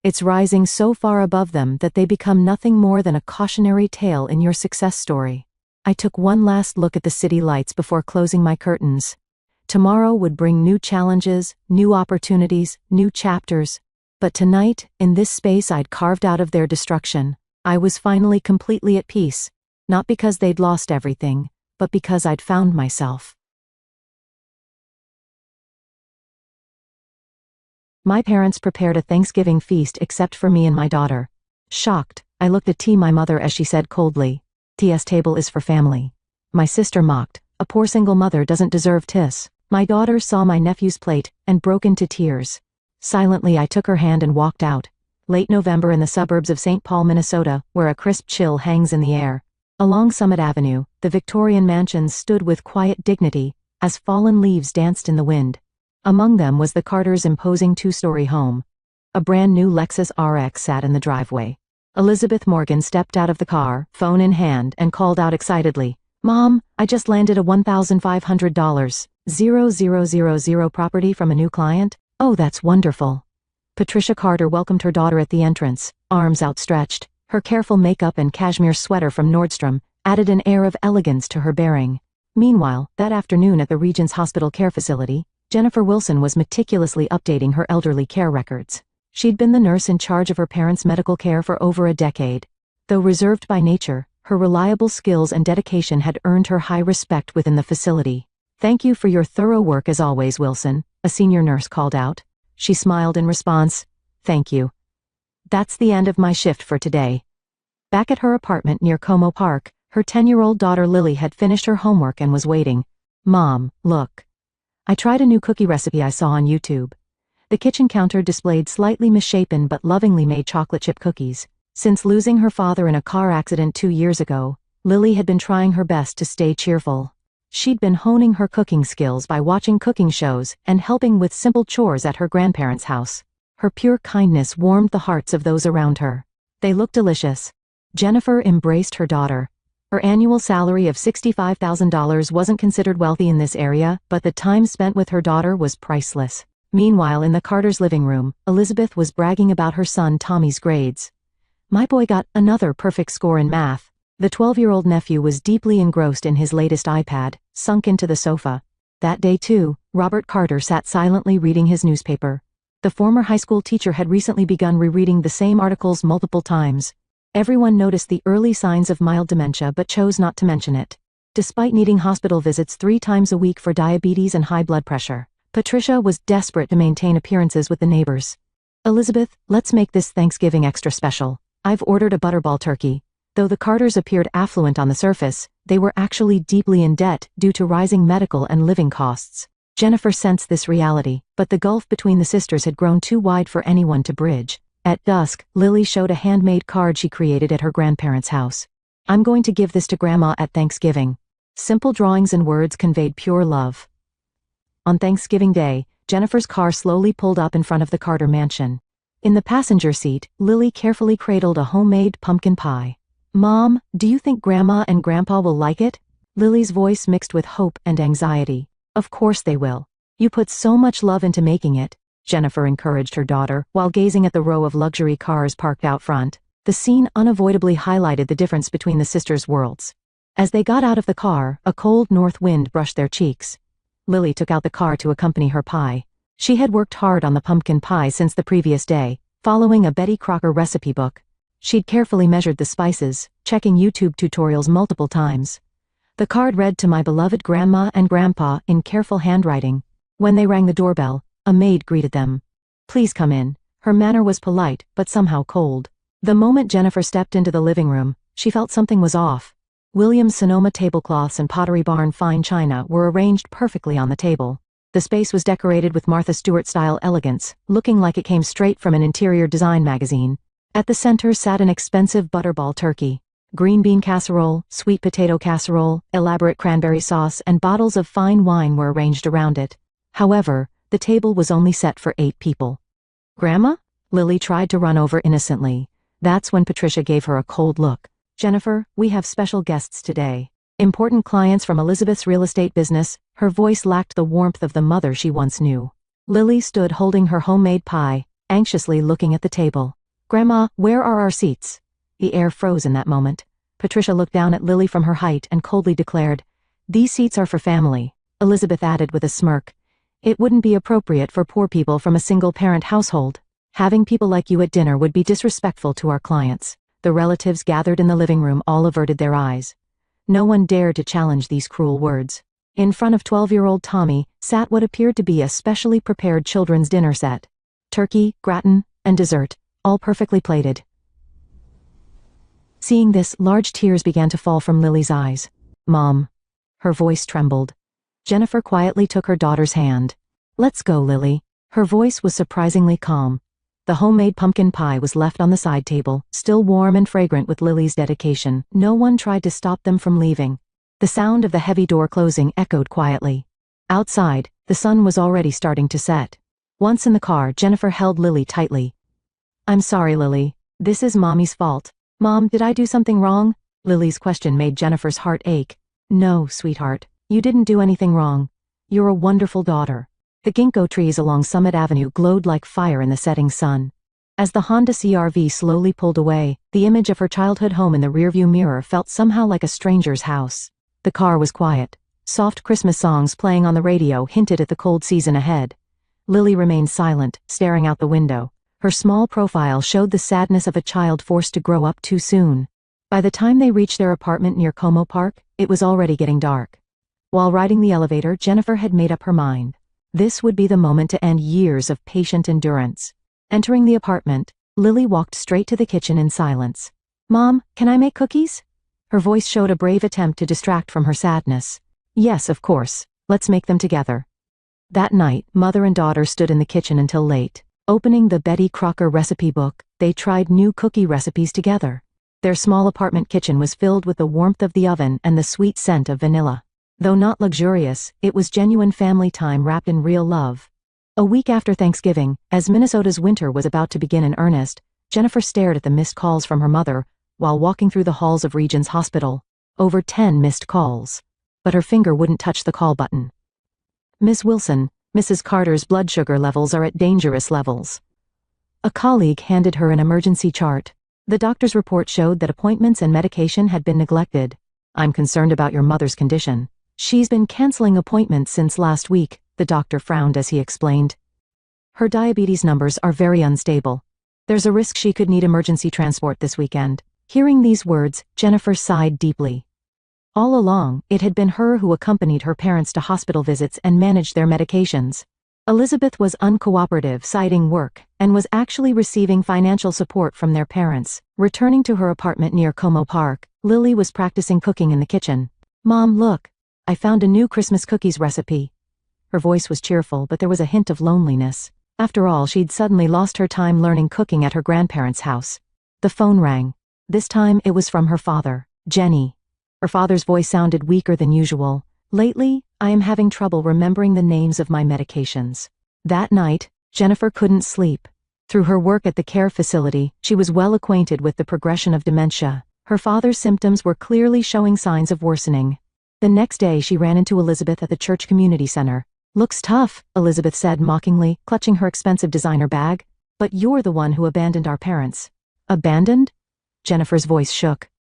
It's rising so far above them that they become nothing more than a cautionary tale in your success story. I took one last look at the city lights before closing my curtains. Tomorrow would bring new challenges, new opportunities, new chapters. But tonight, in this space I'd carved out of their destruction, I was finally completely at peace. Not because they'd lost everything, but because I'd found myself. My parents prepared a Thanksgiving feast except for me and my daughter. Shocked, I looked at my mother as she said coldly, "T's table is for family." My sister mocked, "A poor single mother doesn't deserve tis." My daughter saw my nephew's plate and broke into tears. Silently I took her hand and walked out. Late November in the suburbs of St. Paul, Minnesota, where a crisp chill hangs in the air. Along Summit Avenue, the Victorian mansions stood with quiet dignity, as fallen leaves danced in the wind. Among them was the Carters' imposing 2-story home. A brand new Lexus RX sat in the driveway. Elizabeth Morgan stepped out of the car, phone in hand, and called out excitedly, "Mom, I just landed a $1,500, 0,000 property from a new client. Oh, that's wonderful." Patricia Carter welcomed her daughter at the entrance, arms outstretched. Her careful makeup and cashmere sweater from Nordstrom added an air of elegance to her bearing. Meanwhile, that afternoon at the Regent's Hospital Care Facility, Jennifer Wilson was meticulously updating her elderly care records. She'd been the nurse in charge of her parents' medical care for over a decade. Though reserved by nature, her reliable skills and dedication had earned her high respect within the facility. "Thank you for your thorough work as always, Wilson," a senior nurse called out. She smiled in response. "Thank you. That's the end of my shift for today." Back at her apartment near Como Park, her 10-year-old daughter Lily had finished her homework and was waiting. "Mom, look. I tried a new cookie recipe I saw on YouTube." The kitchen counter displayed slightly misshapen but lovingly made chocolate chip cookies. Since losing her father in a car accident 2 years ago, Lily had been trying her best to stay cheerful. She'd been honing her cooking skills by watching cooking shows and helping with simple chores at her grandparents' house. Her pure kindness warmed the hearts of those around her. They looked delicious. Jennifer embraced her daughter. Her annual salary of $65,000 wasn't considered wealthy in this area, but the time spent with her daughter was priceless. Meanwhile, in the Carters' living room, Elizabeth was bragging about her son Tommy's grades. "My boy got another perfect score in math." The 12-year-old nephew was deeply engrossed in his latest iPad, sunk into the sofa. That day too, Robert Carter sat silently reading his newspaper. The former high school teacher had recently begun rereading the same articles multiple times. Everyone noticed the early signs of mild dementia but chose not to mention it. Despite needing hospital visits 3 times a week for diabetes and high blood pressure, Patricia was desperate to maintain appearances with the neighbors. "Elizabeth, let's make this Thanksgiving extra special. I've ordered a butterball turkey." Though the Carters appeared affluent on the surface, they were actually deeply in debt due to rising medical and living costs. Jennifer sensed this reality, but the gulf between the sisters had grown too wide for anyone to bridge. At dusk, Lily showed a handmade card she created at her grandparents' house. "I'm going to give this to Grandma at Thanksgiving." Simple drawings and words conveyed pure love. On Thanksgiving Day, Jennifer's car slowly pulled up in front of the Carter mansion. In the passenger seat, Lily carefully cradled a homemade pumpkin pie. "Mom, do you think Grandma and Grandpa will like it?" Lily's voice mixed with hope and anxiety. "Of course they will. You put so much love into making it," Jennifer encouraged her daughter while gazing at the row of luxury cars parked out front. The scene unavoidably highlighted the difference between the sisters' worlds. As they got out of the car, a cold north wind brushed their cheeks. Lily took out the car to accompany her pie. She had worked hard on the pumpkin pie since the previous day, following a Betty Crocker recipe book. She'd carefully measured the spices, checking YouTube tutorials multiple times. The card read, "To my beloved Grandma and Grandpa," in careful handwriting. When they rang the doorbell, a maid greeted them. "Please come in." Her manner was polite, but somehow cold. The moment Jennifer stepped into the living room, she felt something was off. Williams-Sonoma tablecloths and Pottery Barn fine china were arranged perfectly on the table. The space was decorated with Martha Stewart-style elegance, looking like it came straight from an interior design magazine. At the center sat an expensive butterball turkey. Green bean casserole, sweet potato casserole, elaborate cranberry sauce, and bottles of fine wine were arranged around it. However, the table was only set for 8 people. "Grandma?" Lily tried to run over innocently. That's when Patricia gave her a cold look. "Jennifer, we have special guests today. Important clients from Elizabeth's real estate business." Her voice lacked the warmth of the mother she once knew. Lily stood holding her homemade pie, anxiously looking at the table. "Grandma, where are our seats?" The air froze in that moment. Patricia looked down at Lily from her height and coldly declared, "These seats are for family." Elizabeth added with a smirk, "It wouldn't be appropriate for poor people from a single-parent household. Having people like you at dinner would be disrespectful to our clients." The relatives gathered in the living room all averted their eyes. No one dared to challenge these cruel words. In front of 12-year-old Tommy sat what appeared to be a specially prepared children's dinner set. Turkey, gratin, and dessert, all perfectly plated. Seeing this, large tears began to fall from Lily's eyes. "Mom." Her voice trembled. Jennifer quietly took her daughter's hand. "Let's go, Lily." Her voice was surprisingly calm. The homemade pumpkin pie was left on the side table, still warm and fragrant with Lily's dedication. No one tried to stop them from leaving. The sound of the heavy door closing echoed quietly. Outside, the sun was already starting to set. Once in the car, Jennifer held Lily tightly. "I'm sorry, Lily. This is Mommy's fault." "Mom, did I do something wrong?" Lily's question made Jennifer's heart ache. "No, sweetheart. You didn't do anything wrong. You're a wonderful daughter." The ginkgo trees along Summit Avenue glowed like fire in the setting sun. As the Honda CR-V slowly pulled away, the image of her childhood home in the rearview mirror felt somehow like a stranger's house. The car was quiet. Soft Christmas songs playing on the radio hinted at the cold season ahead. Lily remained silent, staring out the window. Her small profile showed the sadness of a child forced to grow up too soon. By the time they reached their apartment near Como Park, it was already getting dark. While riding the elevator, Jennifer had made up her mind. This would be the moment to end years of patient endurance. Entering the apartment, Lily walked straight to the kitchen in silence. "Mom, can I make cookies?" Her voice showed a brave attempt to distract from her sadness. "Yes, of course. Let's make them together." That night, mother and daughter stood in the kitchen until late. Opening the Betty Crocker recipe book, they tried new cookie recipes together. Their small apartment kitchen was filled with the warmth of the oven and the sweet scent of vanilla. Though not luxurious, it was genuine family time wrapped in real love. A week after Thanksgiving, as Minnesota's winter was about to begin in earnest, Jennifer stared at the missed calls from her mother while walking through the halls of Regions Hospital. Over 10 missed calls. But her finger wouldn't touch the call button. "Miss Wilson, Mrs. Carter's blood sugar levels are at dangerous levels." A colleague handed her an emergency chart. The doctor's report showed that appointments and medication had been neglected. "I'm concerned about your mother's condition. She's been canceling appointments since last week," the doctor frowned as he explained. "Her diabetes numbers are very unstable. There's a risk she could need emergency transport this weekend." Hearing these words, Jennifer sighed deeply. All along, it had been her who accompanied her parents to hospital visits and managed their medications. Elizabeth was uncooperative, citing work, and was actually receiving financial support from their parents. Returning to her apartment near Como Park, Lily was practicing cooking in the kitchen. "Mom, look. I found a new Christmas cookies recipe." Her voice was cheerful, but there was a hint of loneliness. After all, she'd suddenly lost her time learning cooking at her grandparents' house. The phone rang. This time it was from her father, Jenny. Her father's voice sounded weaker than usual. "Lately, I am having trouble remembering the names of my medications." That night, Jennifer couldn't sleep. Through her work at the care facility, she was well acquainted with the progression of dementia. Her father's symptoms were clearly showing signs of worsening. The next day she ran into Elizabeth at the church community center. "Looks tough," Elizabeth said mockingly, clutching her expensive designer bag. "But you're the one who abandoned our parents." "Abandoned?" Jennifer's voice shook.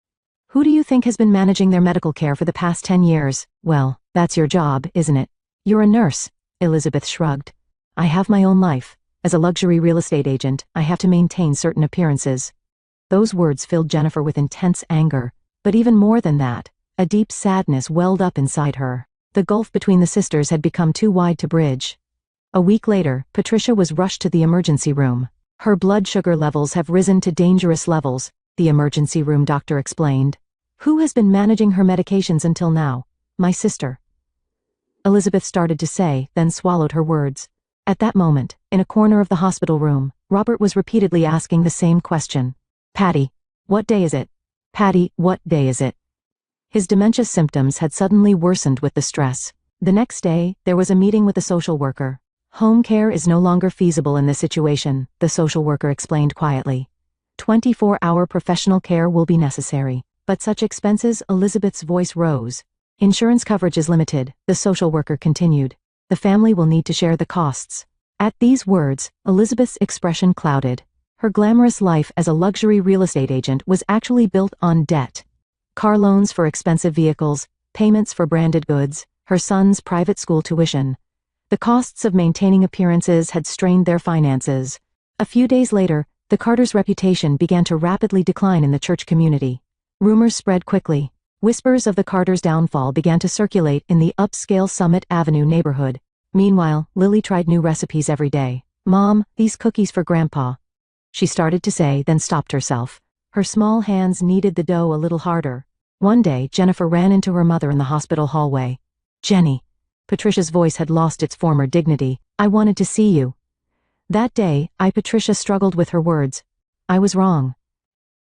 "Who do you think has been managing their medical care for the past 10 years? Well, that's your job, isn't it?" "You're a nurse," Elizabeth shrugged. "I have my own life. As a luxury real estate agent, I have to maintain certain appearances." Those words filled Jennifer with intense anger. But even more than that, a deep sadness welled up inside her. The gulf between the sisters had become too wide to bridge. A week later, Patricia was rushed to the emergency room. "Her blood sugar levels have risen to dangerous levels," the emergency room doctor explained. "Who has been managing her medications until now?" "My sister," Elizabeth started to say, then swallowed her words. At that moment, in a corner of the hospital room, Robert was repeatedly asking the same question. "Patty, what day is it? Patty, what day is it?" His dementia symptoms had suddenly worsened with the stress. The next day, there was a meeting with a social worker. "Home care is no longer feasible in this situation," the social worker explained quietly. 24-hour professional care will be necessary. "But such expenses," Elizabeth's voice rose. "Insurance coverage is limited," the social worker continued. "The family will need to share the costs." At these words, Elizabeth's expression clouded. Her glamorous life as a luxury real estate agent was actually built on debt. Car loans for expensive vehicles, payments for branded goods, her son's private school tuition. The costs of maintaining appearances had strained their finances. A few days later, the Carters' reputation began to rapidly decline in the church community. Rumors spread quickly. Whispers of the Carters' downfall began to circulate in the upscale Summit Avenue neighborhood. Meanwhile, Lily tried new recipes every day. "Mom, these cookies for Grandpa," she started to say, then stopped herself. Her small hands kneaded the dough a little harder. One day, Jennifer ran into her mother in the hospital hallway. "Jenny," Patricia's voice had lost its former dignity, "I wanted to see you." That day, Patricia struggled with her words. "I was wrong."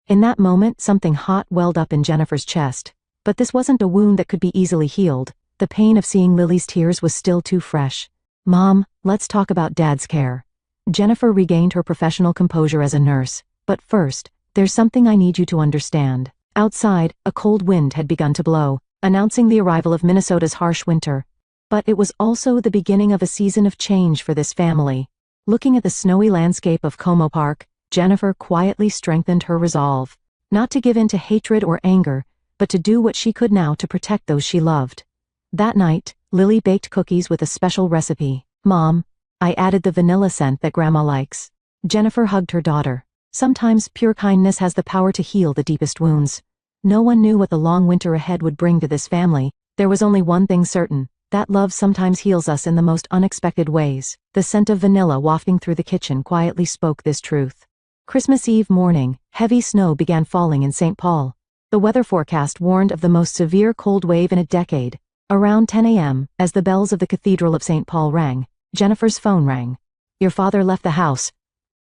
In that moment, something hot welled up in Jennifer's chest. But this wasn't a wound that could be easily healed. The pain of seeing Lily's tears was still too fresh. "Mom, let's talk about Dad's care." Jennifer regained her professional composure as a nurse. "But first, there's something I need you to understand." Outside, a cold wind had begun to blow, announcing the arrival of Minnesota's harsh winter. But it was also the beginning of a season of change for this family. Looking at the snowy landscape of Como Park, Jennifer quietly strengthened her resolve. Not to give in to hatred or anger, but to do what she could now to protect those she loved. That night, Lily baked cookies with a special recipe. "Mom, I added the vanilla scent that Grandma likes." Jennifer hugged her daughter. Sometimes pure kindness has the power to heal the deepest wounds. No one knew what the long winter ahead would bring to this family. There was only one thing certain, that love sometimes heals us in the most unexpected ways. The scent of vanilla wafting through the kitchen quietly spoke this truth. Christmas Eve morning, heavy snow began falling in St. Paul. The weather forecast warned of the most severe cold wave in a decade. Around 10 a.m., as the bells of the Cathedral of St. Paul rang, Jennifer's phone rang. "Your father left the house."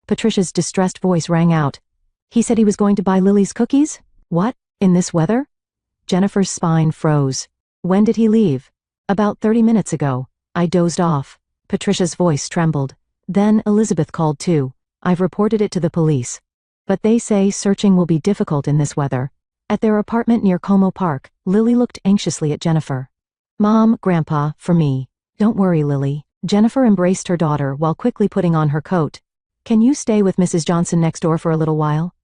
Patricia's distressed voice rang out. "He said he was going to buy Lily's cookies? What? In this weather?" Jennifer's spine froze. "When did he leave?" "About 30 minutes ago. I dozed off." Patricia's voice trembled. Then Elizabeth called too. "I've reported it to the police. But they say searching will be difficult in this weather." At their apartment near Como Park, Lily looked anxiously at Jennifer. "Mom, Grandpa, for me." "Don't worry, Lily." Jennifer embraced her daughter while quickly putting on her coat. "Can you stay with Mrs. Johnson next door for a little while?"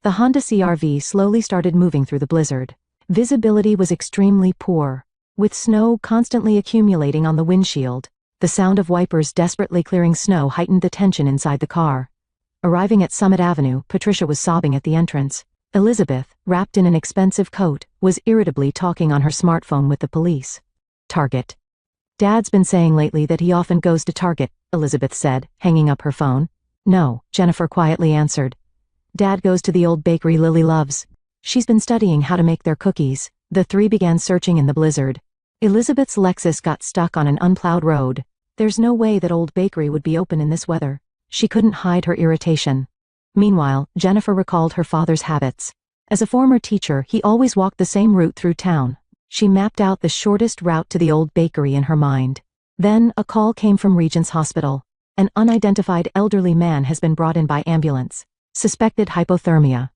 The Honda CR-V slowly started moving through the blizzard. Visibility was extremely poor, with snow constantly accumulating on the windshield. The sound of wipers desperately clearing snow heightened the tension inside the car. Arriving at Summit Avenue, Patricia was sobbing at the entrance. Elizabeth, wrapped in an expensive coat, was irritably talking on her smartphone with the police. "Target." "Dad's been saying lately that he often goes to Target," Elizabeth said, hanging up her phone. "No," Jennifer quietly answered. "Dad goes to the old bakery Lily loves. She's been studying how to make their cookies." The three began searching in the blizzard. Elizabeth's Lexus got stuck on an unplowed road. There's no way that old bakery would be open in this weather. She couldn't hide her irritation. Meanwhile, Jennifer recalled her father's habits. As a former teacher, he always walked the same route through town. She mapped out the shortest route to the old bakery in her mind. Then, a call came from Regent's Hospital. An unidentified elderly man has been brought in by ambulance. Suspected hypothermia.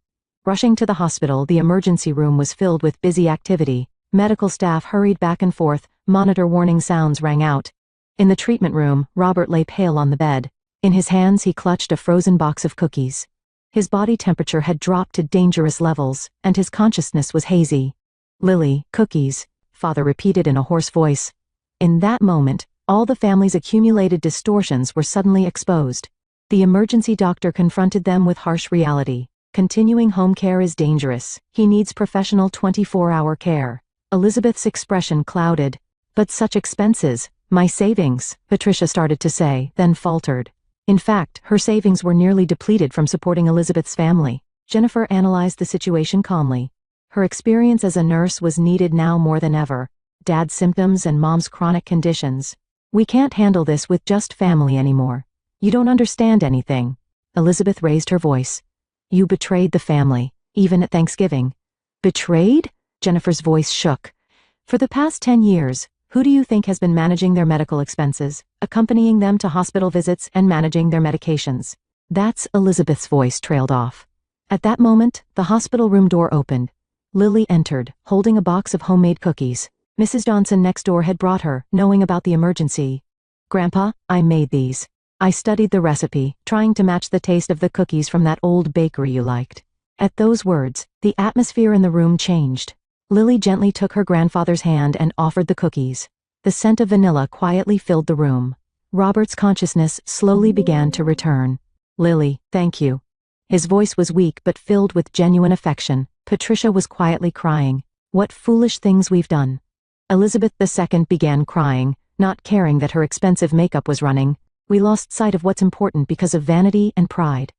Rushing to the hospital, the emergency room was filled with busy activity. Medical staff hurried back and forth, monitor warning sounds rang out. In the treatment room, Robert lay pale on the bed. In his hands he clutched a frozen box of cookies. His body temperature had dropped to dangerous levels, and his consciousness was hazy. "Lily, cookies," Father repeated in a hoarse voice. In that moment, all the family's accumulated distortions were suddenly exposed. The emergency doctor confronted them with harsh reality. Continuing home care is dangerous. He needs professional 24-hour care. Elizabeth's expression clouded. "But such expenses, my savings," Patricia started to say, then faltered. In fact, her savings were nearly depleted from supporting Elizabeth's family. Jennifer analyzed the situation calmly. Her experience as a nurse was needed now more than ever. Dad's symptoms and Mom's chronic conditions. "We can't handle this with just family anymore. You don't understand anything." Elizabeth raised her voice. "You betrayed the family, even at Thanksgiving." "Betrayed?" Jennifer's voice shook. "For the past 10 years, who do you think has been managing their medical expenses, accompanying them to hospital visits and managing their medications?" That's Elizabeth's voice trailed off. At that moment, the hospital room door opened. Lily entered, holding a box of homemade cookies. Mrs. Johnson next door had brought her, knowing about the emergency. "Grandpa, I made these. I studied the recipe, trying to match the taste of the cookies from that old bakery you liked." At those words, the atmosphere in the room changed. Lily gently took her grandfather's hand and offered the cookies. The scent of vanilla quietly filled the room. Robert's consciousness slowly began to return. "Lily, thank you." His voice was weak but filled with genuine affection. Patricia was quietly crying. "What foolish things we've done." Elizabeth II began crying, not caring that her expensive makeup was running. "We lost sight of what's important because of vanity and pride."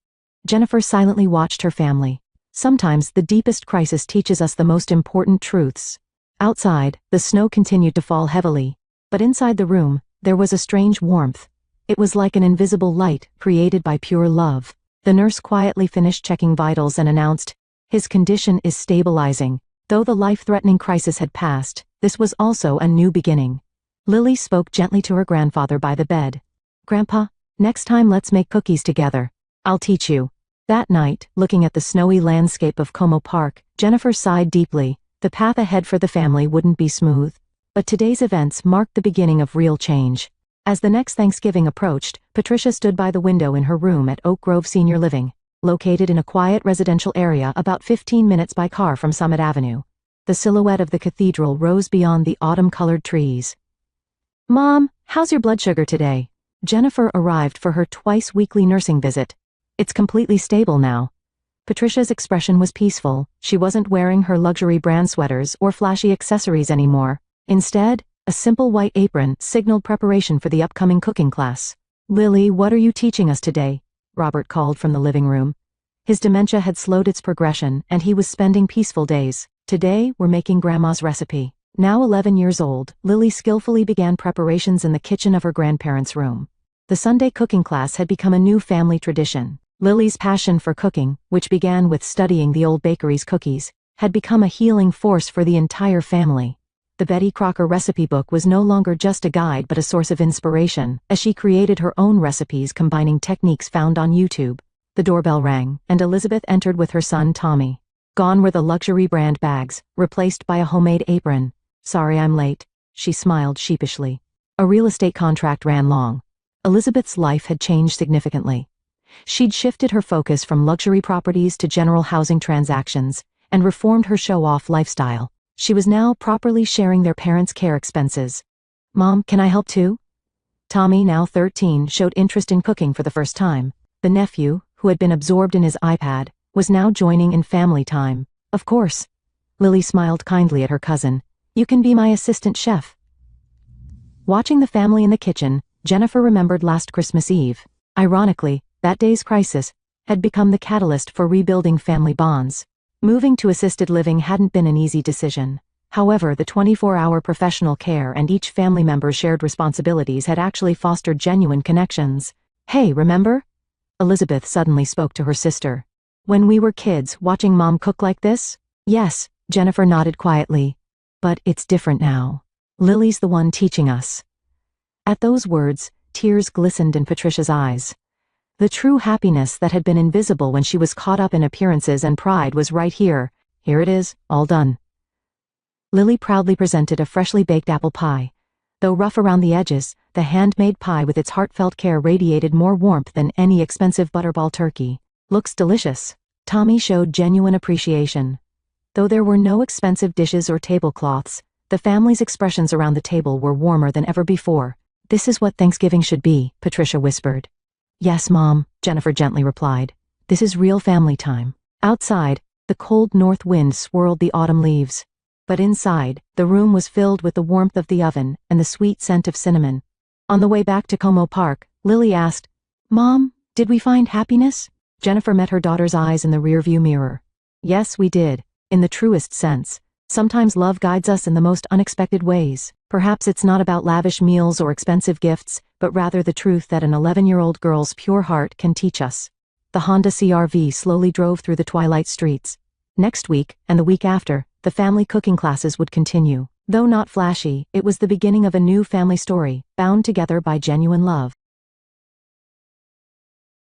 Jennifer silently watched her family. Sometimes the deepest crisis teaches us the most important truths. Outside, the snow continued to fall heavily. But inside the room, there was a strange warmth. It was like an invisible light created by pure love. The nurse quietly finished checking vitals and announced, "His condition is stabilizing." Though the life-threatening crisis had passed, this was also a new beginning. Lily spoke gently to her grandfather by the bed. "Grandpa, next time let's make cookies together. I'll teach you." That night, looking at the snowy landscape of Como Park, Jennifer sighed deeply. The path ahead for the family wouldn't be smooth. But today's events marked the beginning of real change. As the next Thanksgiving approached, Patricia stood by the window in her room at Oak Grove Senior Living, located in a quiet residential area about 15 minutes by car from Summit Avenue. The silhouette of the cathedral rose beyond the autumn-colored trees. "Mom, how's your blood sugar today?" Jennifer arrived for her twice-weekly nursing visit. It's completely stable now. Patricia's expression was peaceful. She wasn't wearing her luxury brand sweaters or flashy accessories anymore. Instead, a simple white apron signaled preparation for the upcoming cooking class. "Lily, what are you teaching us today?" Robert called from the living room. His dementia had slowed its progression, and he was spending peaceful days. "Today, we're making Grandma's recipe." Now 11 years old, Lily skillfully began preparations in the kitchen of her grandparents' room. The Sunday cooking class had become a new family tradition. Lily's passion for cooking, which began with studying the old bakery's cookies, had become a healing force for the entire family. The Betty Crocker recipe book was no longer just a guide but a source of inspiration, as she created her own recipes combining techniques found on YouTube. The doorbell rang, and Elizabeth entered with her son Tommy. Gone were the luxury brand bags, replaced by a homemade apron. "Sorry I'm late," she smiled sheepishly. A real estate contract ran long. Elizabeth's life had changed significantly. She'd shifted her focus from luxury properties to general housing transactions, and reformed her show-off lifestyle. She was now properly sharing their parents' care expenses. "Mom, can I help too?" Tommy, now 13, showed interest in cooking for the first time. The nephew, who had been absorbed in his iPad, was now joining in family time. "Of course." Lily smiled kindly at her cousin. "You can be my assistant chef." Watching the family in the kitchen, Jennifer remembered last Christmas Eve. Ironically, that day's crisis had become the catalyst for rebuilding family bonds. Moving to assisted living hadn't been an easy decision. However, the 24-hour professional care and each family member's shared responsibilities had actually fostered genuine connections. "Hey, remember?" Elizabeth suddenly spoke to her sister. "When we were kids, watching Mom cook like this?" "Yes," Jennifer nodded quietly. "But it's different now. Lily's the one teaching us." At those words, tears glistened in Patricia's eyes. The true happiness that had been invisible when she was caught up in appearances and pride was right here. "Here it is, all done." Lily proudly presented a freshly baked apple pie. Though rough around the edges, the handmade pie with its heartfelt care radiated more warmth than any expensive butterball turkey. "Looks delicious." Tommy showed genuine appreciation. Though there were no expensive dishes or tablecloths, the family's expressions around the table were warmer than ever before. "This is what Thanksgiving should be," Patricia whispered. "Yes, Mom," Jennifer gently replied. "This is real family time." Outside, the cold north wind swirled the autumn leaves. But inside, the room was filled with the warmth of the oven and the sweet scent of cinnamon. On the way back to Como Park, Lily asked, "Mom, did we find happiness?" Jennifer met her daughter's eyes in the rearview mirror. "Yes, we did, in the truest sense. Sometimes love guides us in the most unexpected ways. Perhaps it's not about lavish meals or expensive gifts, but rather the truth that an 11-year-old girl's pure heart can teach us." The Honda CR-V slowly drove through the twilight streets. Next week, and the week after, the family cooking classes would continue. Though not flashy, it was the beginning of a new family story, bound together by genuine love.